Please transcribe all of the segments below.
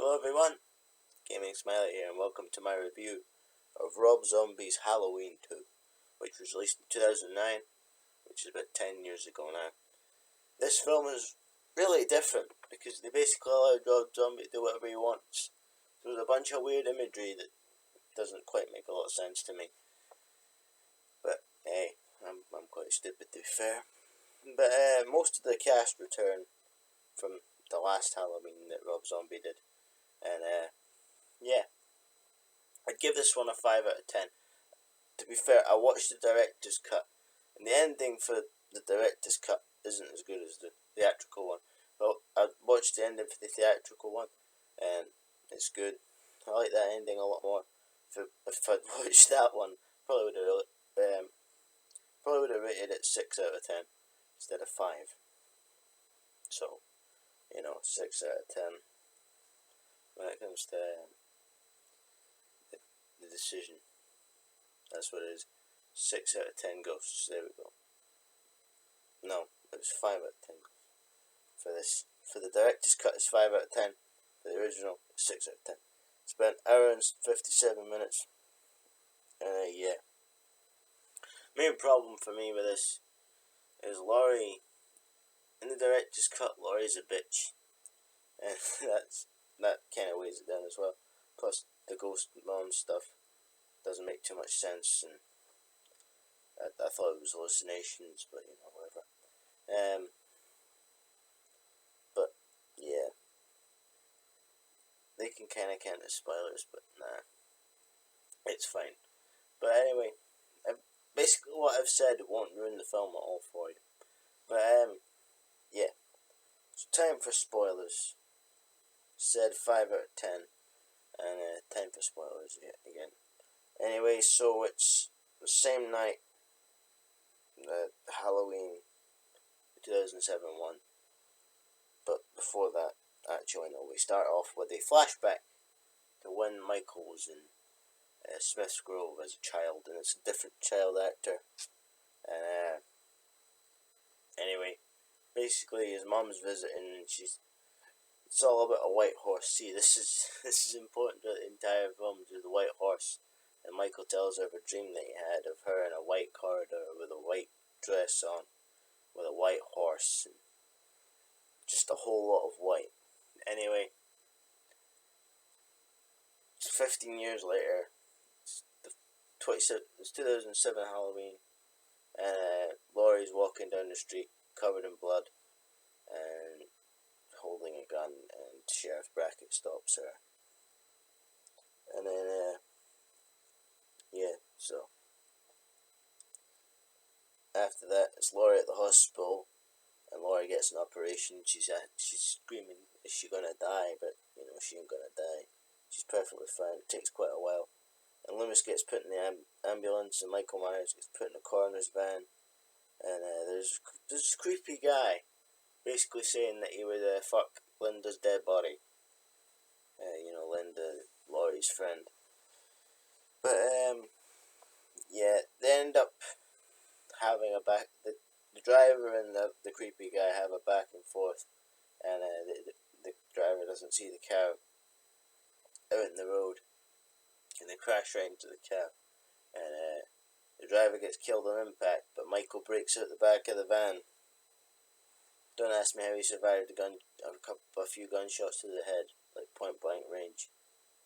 Hello everyone, Gaming Smiley here and welcome to my review of Rob Zombie's Halloween 2, which was released in 2009, which is about 10 years ago now. This film is really different because they basically allowed Rob Zombie to do whatever he wants. There's a bunch of weird imagery that doesn't quite make a lot of sense to me. But hey, I'm quite stupid to be fair. But most of the cast return from the last Halloween that Rob Zombie did. And yeah, I'd give this one a 5 out of 10. To be fair, I watched the director's cut, and the ending for the director's cut isn't as good as the theatrical one. But I watched the ending for the theatrical one, and it's good. I like that ending a lot more. If I'd watched that one, probably would have rated it 6 out of 10 instead of 5. So, 6 out of 10 when it comes to the decision. That's what it is. 6 out of 10 ghosts. There we go. No, it was 5 out of 10 ghosts. For the director's cut, it's 5 out of 10. For the original, it's 6 out of 10. It's about an hour and 57 minutes. Yeah. Main problem for me with this is Laurie. In the director's cut, Laurie's a bitch. And that kind of weighs it down as well. Plus, the ghost mom stuff doesn't make too much sense, and I thought it was hallucinations, but whatever. But yeah, they can kind of count as spoilers, but nah, it's fine. But anyway, basically what I've said won't ruin the film at all for you. But yeah, it's time for spoilers. Said 5 out of 10, and time for spoilers again. Anyway, so it's the same night, Halloween 2007 one. But before that, actually, no, we start off with a flashback to when Michael was in Smith's Grove as a child, and it's a different child actor. And anyway, basically his mom's visiting, and it's all about a white horse. See, this is important to the entire film, to the white horse. And Michael tells her of a dream that he had of her in a white corridor with a white dress on, with a white horse, and just a whole lot of white. Anyway, it's 15 years later. It's 2007 Halloween, and Laurie's walking down the street covered in blood and holding a gun, and Sheriff Brackett stops her. And then, yeah, so after that, it's Laurie at the hospital, and Laurie gets an operation. She's screaming, "Is she gonna die?" But she ain't gonna die. She's perfectly fine. It takes quite a while. And Loomis gets put in the ambulance, and Michael Myers gets put in the coroner's van. And there's this creepy guy, basically saying that he would fuck Linda's dead body. Linda, Laurie's friend. But yeah, they end up having the driver and the creepy guy have a back and forth, and the driver doesn't see the cow out in the road, and they crash right into the cow, and the driver gets killed on impact, but Michael breaks out the back of the van. Don't ask me how he survived a few gunshots to the head, like point blank range.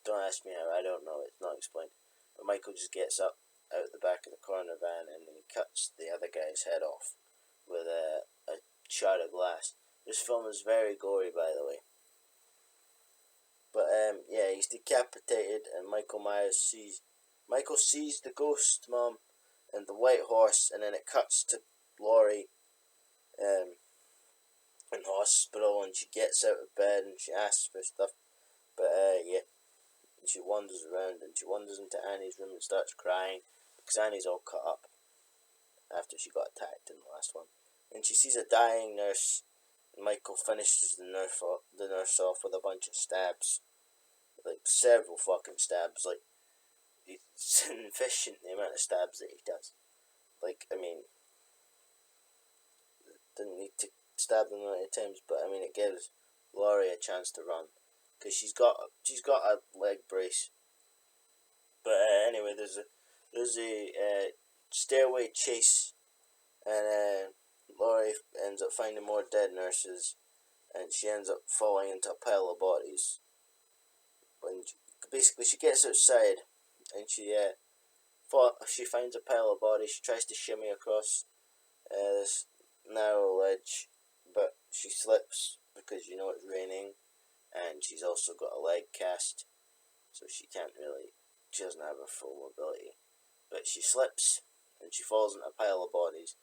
Don't ask me how, I don't know, it's not explained. But Michael just gets up out the back of the corner van, and he cuts the other guy's head off with a shard of glass. This film is very gory, by the way. But yeah, he's decapitated, and Michael sees the ghost mom and the white horse, and then it cuts to Laurie in hospital, and she gets out of bed and she asks for stuff. But yeah, and she wanders around, and she wanders into Annie's room and starts crying because Annie's all cut up after she got attacked in the last one. And she sees a dying nurse, and Michael finishes the nurse off with a bunch of stabs. Like, several fucking stabs. Like, it's inefficient, the amount of stabs that he does. Like, I mean, didn't need to stab them 90 times, but I mean, it gives Laurie a chance to run. because she's got a leg brace. But anyway, there's a stairway chase, and Laurie ends up finding more dead nurses, and she ends up falling into a pile of bodies. When basically she gets outside, and she finds a pile of bodies. She tries to shimmy across this narrow ledge, but she slips because it's raining, and she's also got a leg cast, so she doesn't have her full mobility. But she slips, and she falls into a pile of bodies.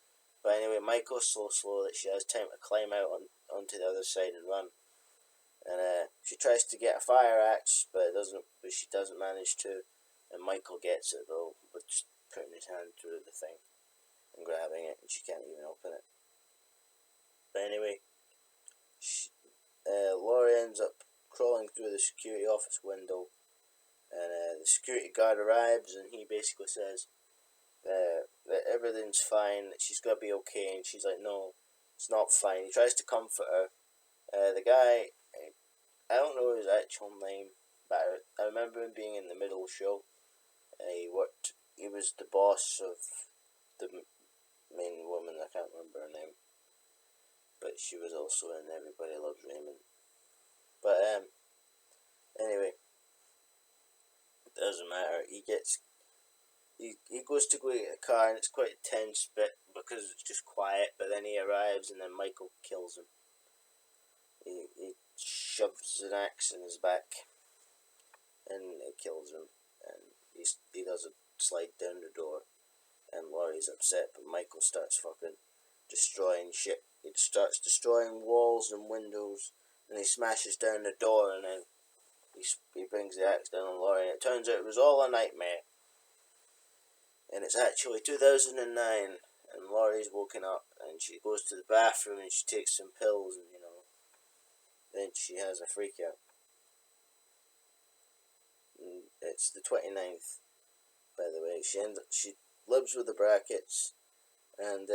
But anyway, Michael's so slow that she has time to climb out onto the other side and run. And she tries to get a fire axe, but she doesn't manage to. And Michael gets it though, with just putting his hand through the thing and grabbing it, and she can't even open it. But anyway, Laurie ends up crawling through the security office window, and the security guard arrives, and he basically says that everything's fine, that she's gonna be okay, and she's like, no, it's not fine. He tries to comfort her. The guy, I don't know his actual name, but I remember him being in the middle show. He was the boss of the main woman, I can't remember her name, but she was also in Everybody Loves Raymond. But anyway, it doesn't matter. He goes to go get a car, and it's quite a tense bit because it's just quiet. But then he arrives, and then Michael kills him. He shoves an axe in his back, and it kills him. And he does a slide down the door, and Laurie's upset. But Michael starts fucking destroying shit. He starts destroying walls and windows, and he smashes down the door, and then he brings the axe down on Laurie, and it turns out it was all a nightmare. And it's actually 2009, and Laurie's woken up, and she goes to the bathroom, and she takes some pills, and then she has a freak out. And it's the 29th, by the way. She lives with the Brackets, and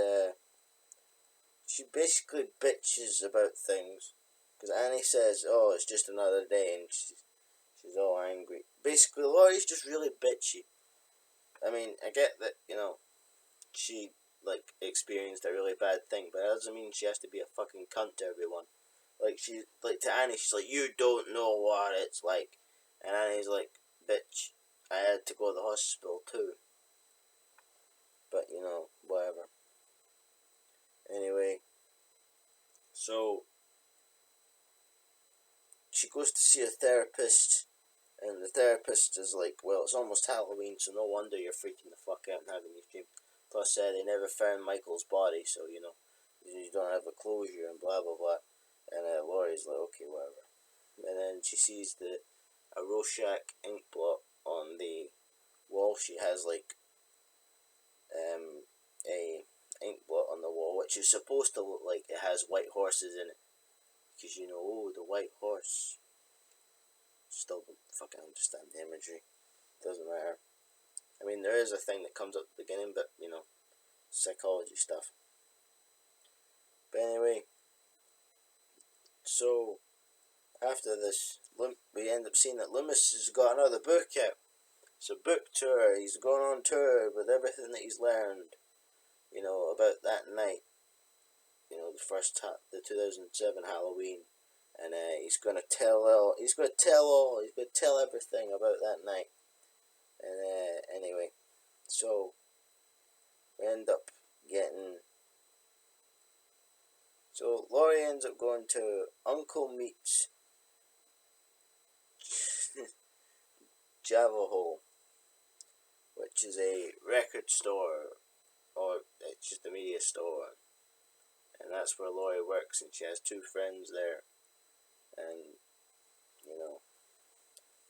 she basically bitches about things, because Annie says, oh, it's just another day, and she's all angry. Basically, Laurie's just really bitchy. I mean, I get that, she, experienced a really bad thing, but that doesn't mean she has to be a fucking cunt to everyone. To Annie, she's like, you don't know what it's like. And Annie's like, bitch, I had to go to the hospital too. But, whatever. Anyway, so she goes to see a therapist, and the therapist is like, well, it's almost Halloween, so no wonder you're freaking the fuck out and having these dreams. Plus, they never found Michael's body, so, you don't have a closure and blah, blah, blah. And Laurie's like, okay, whatever. And then she sees a Rorschach ink blot on the wall. She has, a ink blot on the wall, which is supposed to look like it has white horses in it. Because, the white horse. Still don't fucking understand the imagery. Doesn't matter. I mean, there is a thing that comes up at the beginning, but, psychology stuff. But anyway, so after this, we end up seeing that Loomis has got another book out. It's a book tour. He's going on tour with everything that he's learned, about that night. The 2007 Halloween, and he's gonna tell everything about that night. And anyway, so we end up getting. So Laurie ends up going to Uncle Meat's Javaho, which is a record store, or it's just a media store, and that's where Laurie works, and she has two friends there, and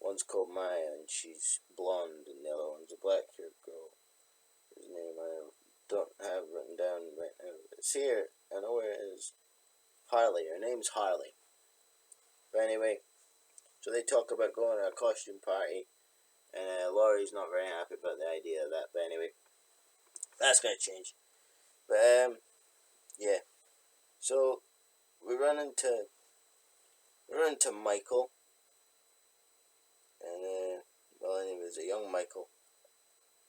one's called Maya, and she's blonde, and the other one's a black-haired girl, whose name I don't have written down right now. It's here, I know where it is. Harley, her name's Harley. But anyway, so they talk about going to a costume party, and Laurie's not very happy about the idea of that, but anyway, that's gonna change. But, yeah. So, we run into Michael, there's a young Michael.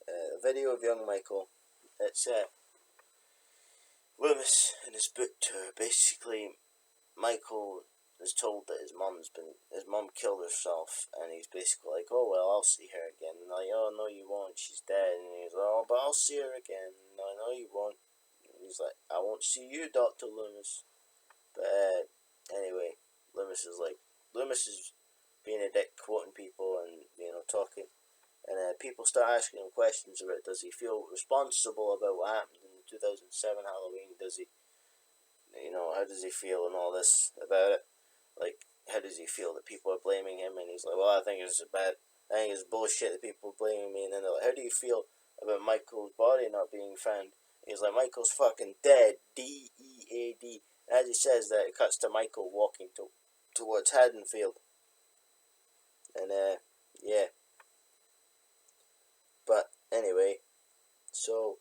A video of young Michael. It's Loomis in his book tour. Basically, Michael is told that his mum killed herself, and he's basically like, oh well, I'll see her again. And like, oh no you won't, she's dead. And he's like, oh but I'll see her again. No you won't. And he's like, I won't see you, Dr. Loomis. But anyway, Loomis is being a dick, quoting people and talking, and people start asking him questions about, does he feel responsible about what happened in the 2007 Halloween? Does he, how does he feel and all this about it? Like, how does he feel that people are blaming him? And he's like, well, I think it's bullshit that people are blaming me. And then they're like, how do you feel about Michael's body not being found? And he's like, Michael's fucking dead, D-E-A-D. And as he says that, it cuts to Michael walking towards Haddonfield. And yeah. But anyway, so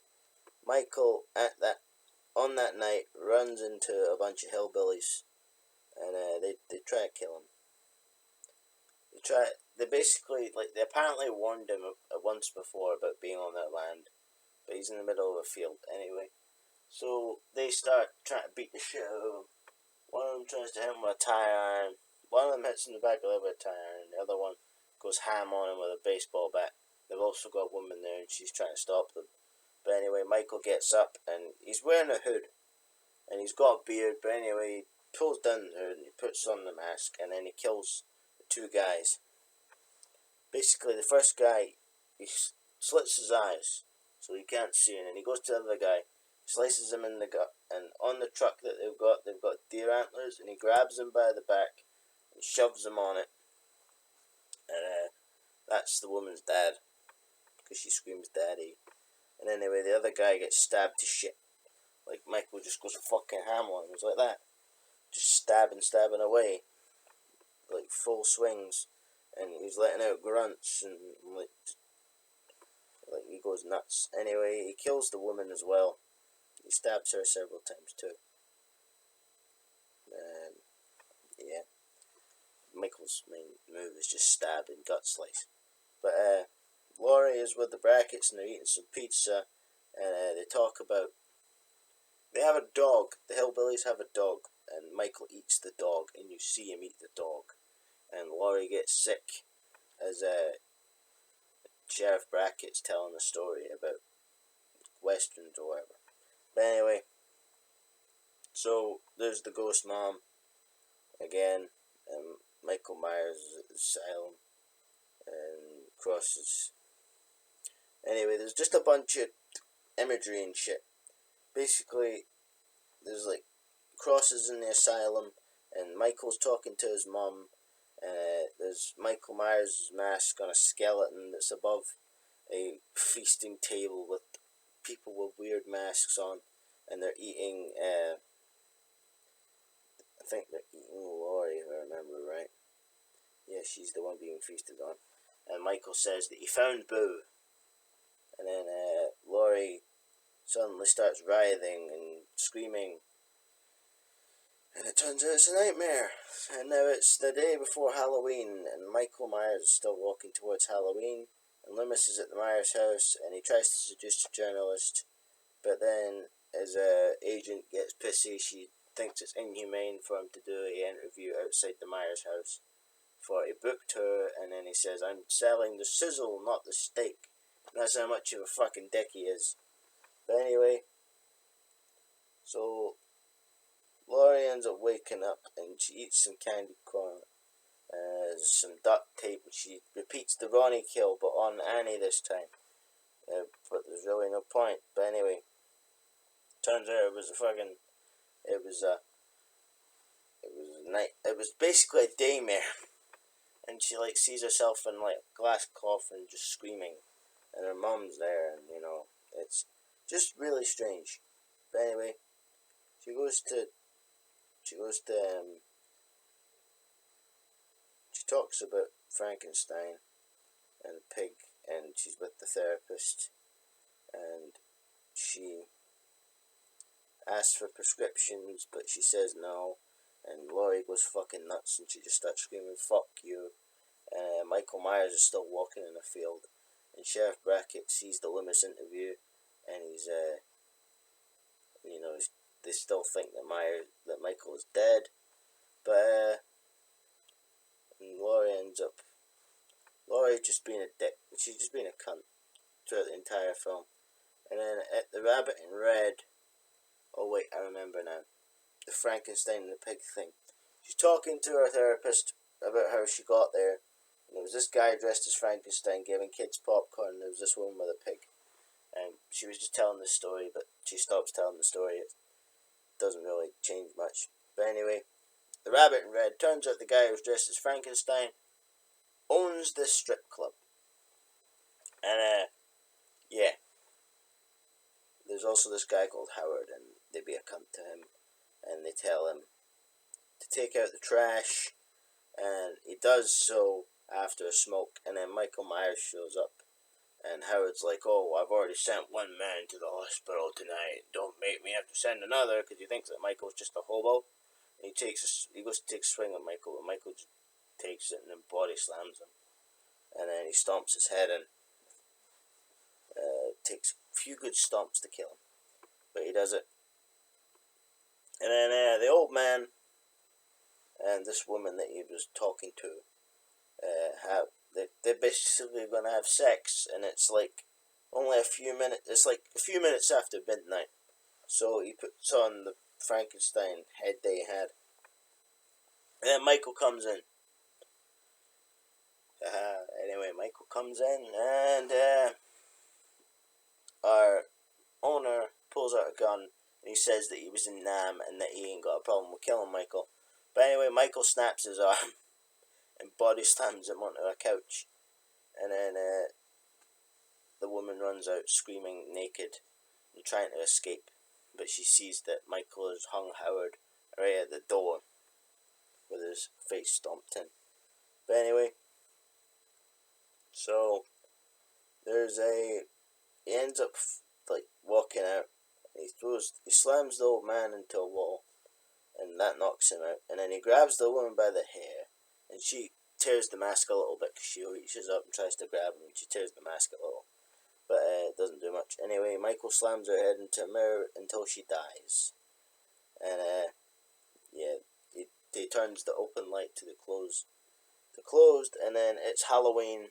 Michael on that night runs into a bunch of hillbillies, and they try to kill him. They basically, they apparently warned him once before about being on their land, but he's in the middle of a field anyway. So they start trying to beat the shit out of him. One of them tries to hit him with a tire iron. One of them hits him in the back of the head with a tire iron. The other one goes ham on him with a baseball bat. They've also got a woman there, and she's trying to stop them. But anyway, Michael gets up, and he's wearing a hood, and he's got a beard. But anyway, he pulls down the hood, and he puts on the mask, and then he kills the two guys. Basically, the first guy, he slits his eyes, so he can't see, and then he goes to the other guy, slices him in the gut, and on the truck that they've got deer antlers, and he grabs him by the back and shoves him on it. And that's the woman's dad, because she screams daddy. And anyway, the other guy gets stabbed to shit. Like, Michael just goes fucking ham on him. It was like that. Just stabbing away. Like, full swings. And he's letting out grunts and like he goes nuts. Anyway, he kills the woman as well. He stabs her several times too. Yeah. Michael's main move is just stab and gut slice. But Laurie is with the Brackets, and they're eating some pizza, and they talk about, they have a dog. The hillbillies have a dog, and Michael eats the dog, and you see him eat the dog. And Laurie gets sick as Sheriff Brackett's telling a story about westerns or whatever. But anyway, so there's the ghost mom again, and Michael Myers is at the asylum and crosses. Anyway, there's just a bunch of imagery and shit. Basically, there's like crosses in the asylum, and Michael's talking to his mom. There's Michael Myers' mask on a skeleton that's above a feasting table with people with weird masks on, and they're eating, I think they're eating Laurie, if I remember right. Yeah, she's the one being feasted on. And Michael says that he found Boo. And then Laurie suddenly starts writhing and screaming. And it turns out it's a nightmare. And now it's the day before Halloween, and Michael Myers is still walking towards Halloween. And Loomis is at the Myers house, and he tries to seduce a journalist. But then his agent gets pissy. She thinks it's inhumane for him to do an interview outside the Myers house for a book tour. And then he says, I'm selling the sizzle, not the steak. And that's how much of a fucking dick he is. But anyway, so Laurie ends up waking up and she eats some candy corn. There's some duct tape, and she repeats the Ronnie kill, but on Annie this time. But there's really no point. But anyway, turns out it was basically a daymare. And she sees herself in a glass coffin just screaming, and her mom's there, and it's just really strange. But anyway, she talks about Frankenstein and the pig, and she's with the therapist, and she asks for prescriptions, but she says no, and Laurie goes fucking nuts, and she just starts screaming, fuck you. Michael Myers is still walking in a field, and Sheriff Brackett sees the Loomis interview, and he's they still think that Michael is dead, but Laurie just being a dick. She's just being a cunt throughout the entire film. And then at the Rabbit in Red, oh wait, I remember now, the Frankenstein and the pig thing. She's talking to her therapist about how she got there, and there was this guy dressed as Frankenstein giving kids popcorn, and there was this woman with a pig. And she was just telling the story, but she stops telling the story. It doesn't really change much. But anyway, the Rabbit in Red, turns out the guy who was dressed as Frankenstein owns this strip club. And, yeah. There's also this guy called Howard, and they be a cunt to him, and they tell him to take out the trash, and he does so after a smoke, and then Michael Myers shows up, and Howard's like, oh, I've already sent one man to the hospital tonight, don't make me have to send another, because he thinks that Michael's just a hobo, and he goes to take a swing at Michael, but Michael just takes it and then body slams him, and then he stomps his head in. Takes a few good stomps to kill him, but he does it. And then the old man and this woman that he was talking to they're basically going to have sex, and it's like only a few minutes. It's like a few minutes after midnight, so he puts on the Frankenstein head that he had, and then Michael comes in. Anyway, Michael comes in, and our owner pulls out a gun, and he says that he was in Nam and that he ain't got a problem with killing Michael. But anyway, Michael snaps his arm and body slams him onto a couch, and then the woman runs out screaming naked and trying to escape, but she sees that Michael has hung Howard right at the door with his face stomped in. But anyway, so he ends up like walking out. He slams the old man into a wall, and that knocks him out. And then he grabs the woman by the hair, and she tears the mask a little bit because she reaches up and tries to grab him, and she tears the mask a little, but it doesn't do much. Anyway, Michael slams her head into a mirror until she dies, and he turns the open light to the closed, and then it's Halloween,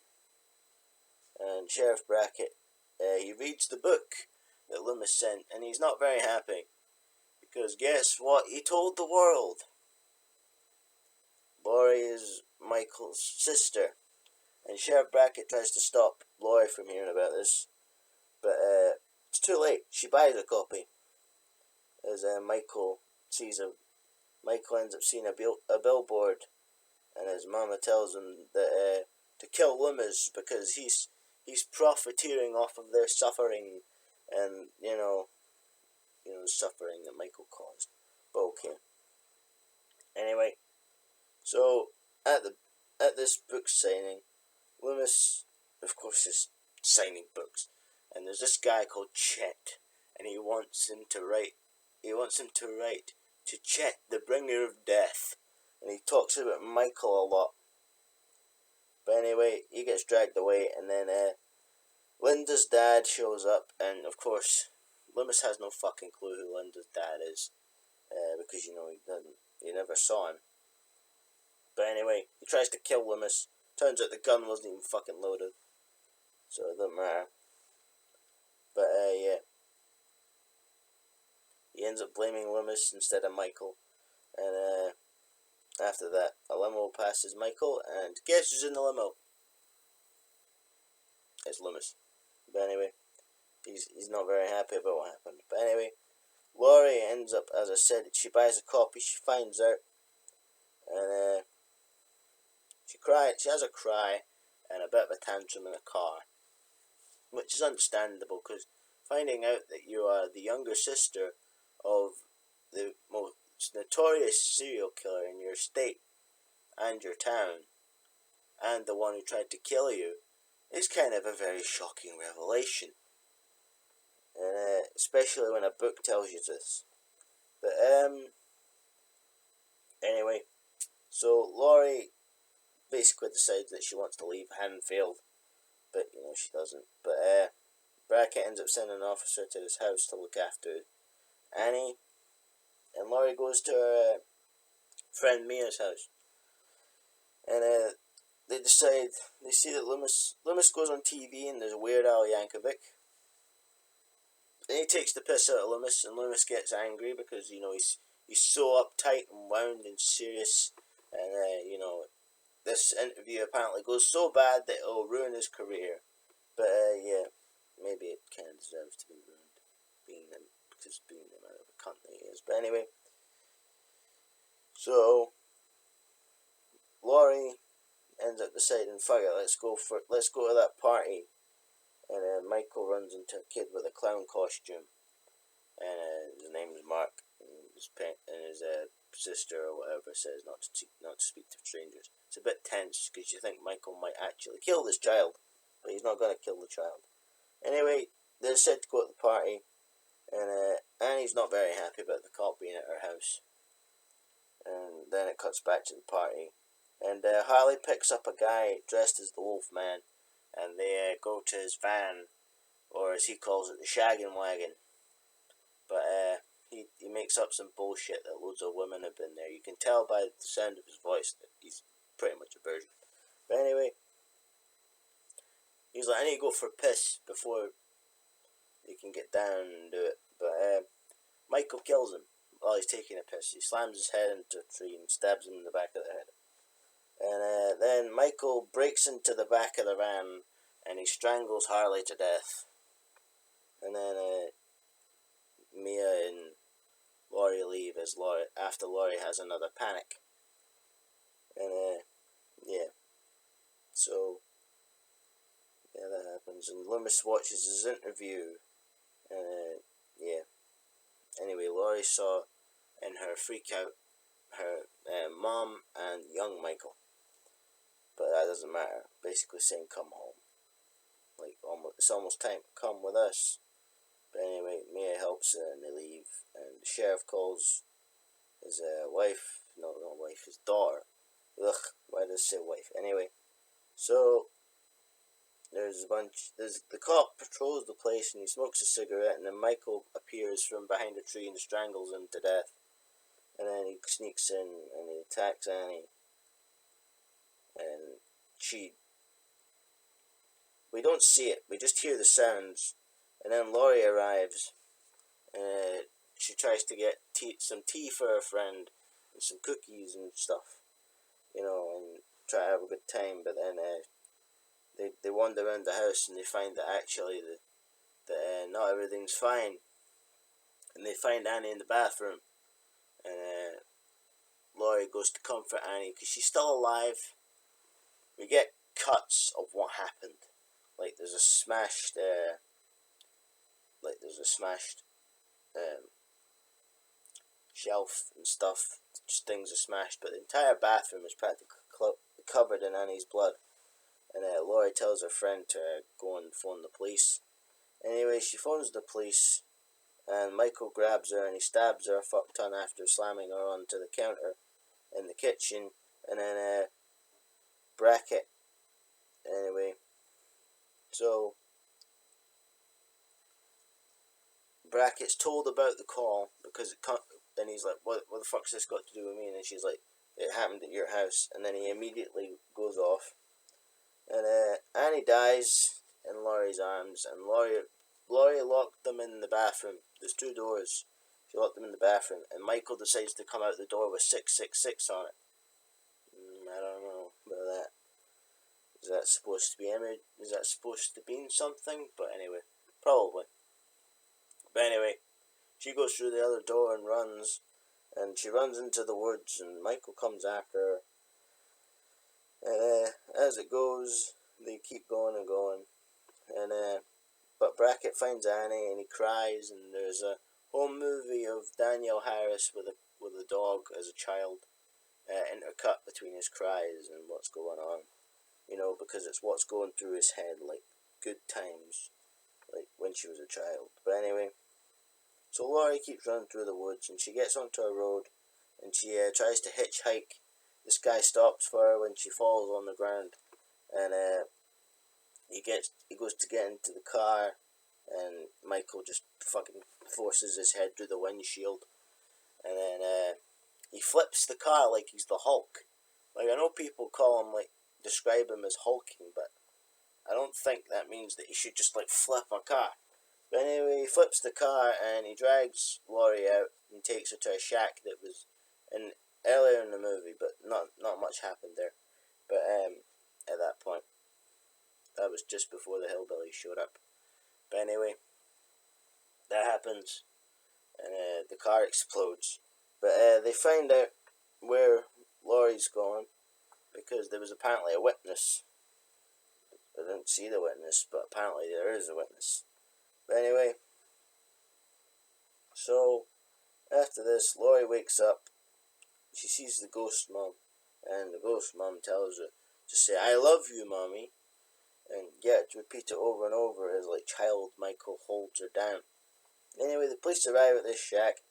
and Sheriff Brackett, he reads the book that Loomis sent, and he's not very happy, because guess what he told the world? Laurie is Michael's sister, and Sheriff Brackett tries to stop Laurie from hearing about this, but it's too late. She buys a copy, as Michael ends up seeing a billboard, and his mama tells him that to kill Loomis because he's profiteering off of their suffering, and the suffering that Michael caused. But okay. Anyway, so at this book signing, Loomis, of course, is signing books, and there's this guy called Chet, and he wants him to write to Chet, the bringer of death, and he talks about Michael a lot. But anyway, he gets dragged away, and then Linda's dad shows up, and of course, Loomis has no fucking clue who Linda's dad is, because he never saw him. But anyway, he tries to kill Loomis. Turns out the gun wasn't even fucking loaded, so it doesn't matter. But yeah, he ends up blaming Loomis instead of Michael, and after that, a limo passes Michael, and guess who's in the limo? It's Loomis. But anyway, he's not very happy about what happened. But anyway, Laurie ends up, as I said, she buys a copy, she finds out, and she has a cry, and a bit of a tantrum in the car, which is understandable, because finding out that you are the younger sister of the most notorious serial killer in your state, and your town, and the one who tried to kill you, is kind of a very shocking revelation. And especially when a book tells you this. But anyway, so Laurie basically decides that she wants to leave Haddonfield, but she doesn't. But Brackett ends up sending an officer to his house to look after Annie, and Laurie goes to her friend Mia's house, and they see that Loomis goes on TV, and there's Weird Al Yankovic. Then he takes the piss out of Loomis, and Loomis gets angry because he's so uptight and wound and serious, and this interview apparently goes so bad that it'll ruin his career. But yeah, maybe it kind of deserves to be ruined, being the amount of a cunt that he is. But anyway, so Laurie ends up deciding, fuck it, let's go to that party. And Michael runs into a kid with a clown costume, and his name is Mark, and his sister or whatever says not to speak to strangers. It's a bit tense because you think Michael might actually kill this child, but he's not going to kill the child. Anyway, they're said to go to the party, and Annie's not very happy about the cop being at her house. And then it cuts back to the party, and Harley picks up a guy dressed as the Wolfman, and they go to his van, or as he calls it, the shaggin' wagon. But he makes up some bullshit that loads of women have been there. You can tell by the sound of his voice that he's pretty much a virgin. But anyway, he's like, I need to go for a piss before he can get down and do it. But Michael kills him while he's taking a piss. He slams his head into a tree and stabs him in the back of the head. And then Michael breaks into the back of the van and he strangles Harley to death. And then Mia and Laurie leave after Laurie has another panic. And yeah. So yeah, that happens. And Loomis watches his interview. And yeah. Anyway, Laurie saw in her freak out her mom and young Michael. But that doesn't matter. Basically saying come home. Like, it's almost time to come with us. But anyway, Mia helps her and they leave. And the sheriff calls his wife. No, not wife, his daughter. Ugh, why does it say wife? Anyway, so the cop patrols the place and he smokes a cigarette, and then Michael appears from behind a tree and strangles him to death. And then he sneaks in and he attacks Annie. And we don't see it, we just hear the sounds. And then Laurie arrives, and she tries to get some tea for her friend, and some cookies and stuff, and try to have a good time. But then they wander around the house, and they find that actually that not everything's fine. And they find Annie in the bathroom, and Laurie goes to comfort Annie, because she's still alive. We get cuts of what happened. Like there's a smashed shelf and stuff. Just things are smashed, but the entire bathroom is practically covered in Annie's blood. And Laurie tells her friend to go and phone the police. Anyway, she phones the police, and Michael grabs her and he stabs her a fuck ton after slamming her onto the counter in the kitchen. And then Brackett. Anyway, so Brackett's told about the call because and he's like, what the fuck's this got to do with me? And she's like, it happened at your house. And then he immediately goes off. And Annie dies in Laurie's arms, and Laurie locked them in the bathroom. There's 2 doors. She locked them in the bathroom, and Michael decides to come out the door with 666 on it. I don't know about that. Is that supposed to mean something? But anyway, probably. But anyway, she goes through the other door and runs, and she runs into the woods, and Michael comes after her. And as it goes, they keep going and going. And but Brackett finds Annie, and he cries, and there's a whole movie of Danielle Harris with a dog as a child, intercut between his cries and what's going on. Because it's what's going through his head, like good times, like when she was a child. But anyway, so Laurie keeps running through the woods, and she gets onto a road, and she tries to hitchhike this guy stops for her when she falls on the ground, and he goes to get into the car, and Michael just fucking forces his head through the windshield, and then he flips the car like he's the Hulk. Like, I know people call him, like, describe him as hulking, but I don't think that means that he should just, like, flip a car. But anyway, he flips the car and he drags Laurie out and takes her to a shack that was in earlier in the movie, but not much happened there. But at that point, that was just before the hillbillies showed up. But anyway, that happens, and the car explodes. But they find out where Laurie's going because there was apparently a witness. I didn't see the witness, but apparently there is a witness. But anyway, so after this, Laurie wakes up. She sees the ghost mom, and the ghost mom tells her to say, "I love you, mommy," and to repeat it over and over as like child Michael holds her down. Anyway, the police arrive at this shack,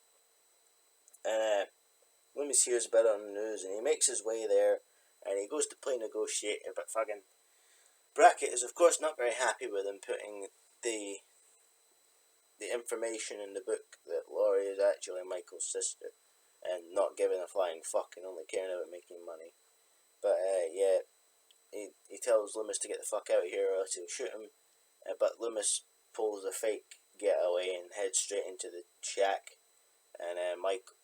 and Loomis hears about it on the news, and he makes his way there, and he goes to play negotiator, but fucking Brackett is of course not very happy with him putting the information in the book that Laurie is actually Michael's sister, and not giving a flying fuck and only caring about making money. But he tells Loomis to get the fuck out of here or else he'll shoot him. But Loomis pulls a fake getaway and heads straight into the shack. And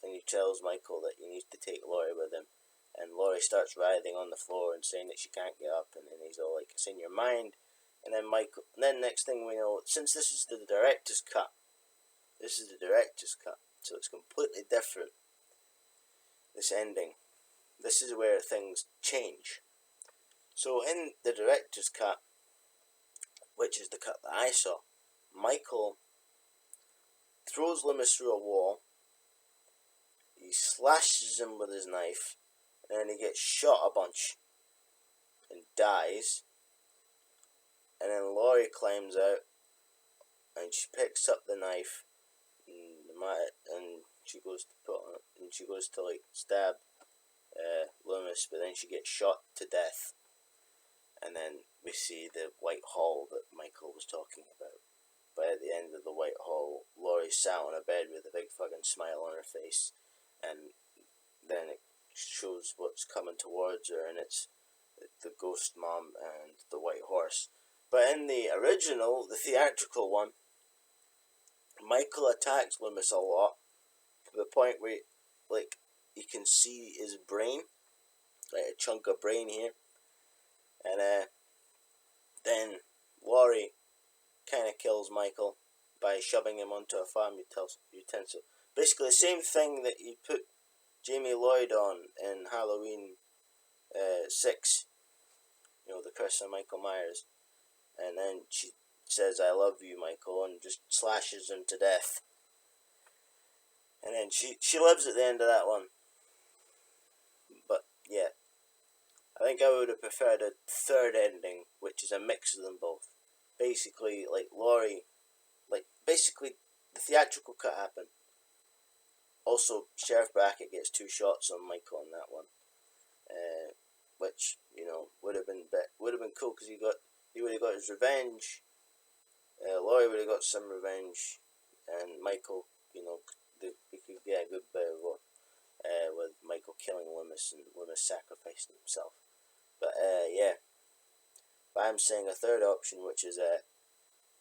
he tells Michael that he needs to take Laurie with him. And Laurie starts writhing on the floor and saying that she can't get up. And then he's all like, "It's in your mind." And then next thing we know, since this is the director's cut, so it's completely different. This ending, this is where things change. So in the director's cut, which is the cut that I saw, Michael throws Loomis through a wall, he slashes him with his knife, and then he gets shot a bunch and dies. And then Laurie climbs out and she picks up the knife and she goes to like stab Loomis, but then she gets shot to death. And then we see the White Hall that Michael was talking about. But at the end of the White Hall, Laurie sat on a bed with a big fucking smile on her face, and then it shows what's coming towards her, and it's the ghost mom and the white horse. But in the original, the theatrical one, Michael attacks Loomis a lot, to the point where, like, you can see his brain, like a chunk of brain here. And then Laurie kind of kills Michael by shoving him onto a farm utensil. Basically the same thing that you put Jamie Lloyd on in Halloween 6, the Curse of Michael Myers. And then she says, "I love you, Michael," and just slashes him to death. And then she lives at the end of that one. But yeah, I think I would have preferred a third ending, which is a mix of them both. Basically, like Laurie, basically the theatrical cut happened. Also, Sheriff Brackett gets 2 shots on Michael in that one, which would have been cool because he would have got his revenge. Laurie would have got some revenge, and Michael, we could get a good bit of what with Michael killing Loomis and Loomis sacrificing himself. But yeah, but I'm saying a third option, which is the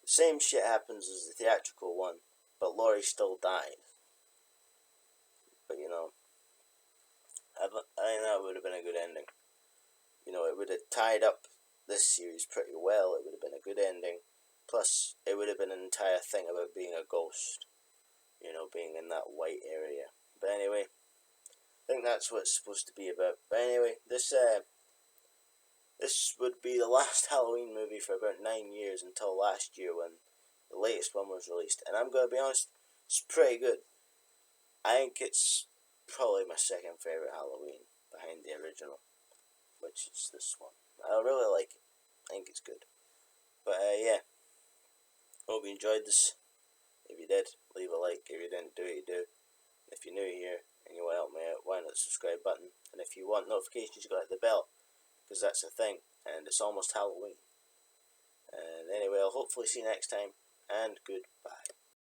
same shit happens as the theatrical one, but Laurie still died. But I think that would have been a good ending. It would have tied up this series pretty well. It would have been a good ending. Plus, it would have been an entire thing about being a ghost. Being in that white area. But anyway, I think that's what it's supposed to be about. But anyway, this would be the last Halloween movie for about 9 years until last year when the latest one was released. And I'm going to be honest, it's pretty good. I think it's probably my second favourite Halloween behind the original, which is this one. I really like it. I think it's good. But yeah, hope you enjoyed this. If you did, leave a like. If you didn't, do what you do. If you're new here and and you want to help me out, why not the subscribe button? And if you want notifications, you got the bell, because that's a thing, and it's almost Halloween. And anyway, I'll hopefully see you next time, and goodbye.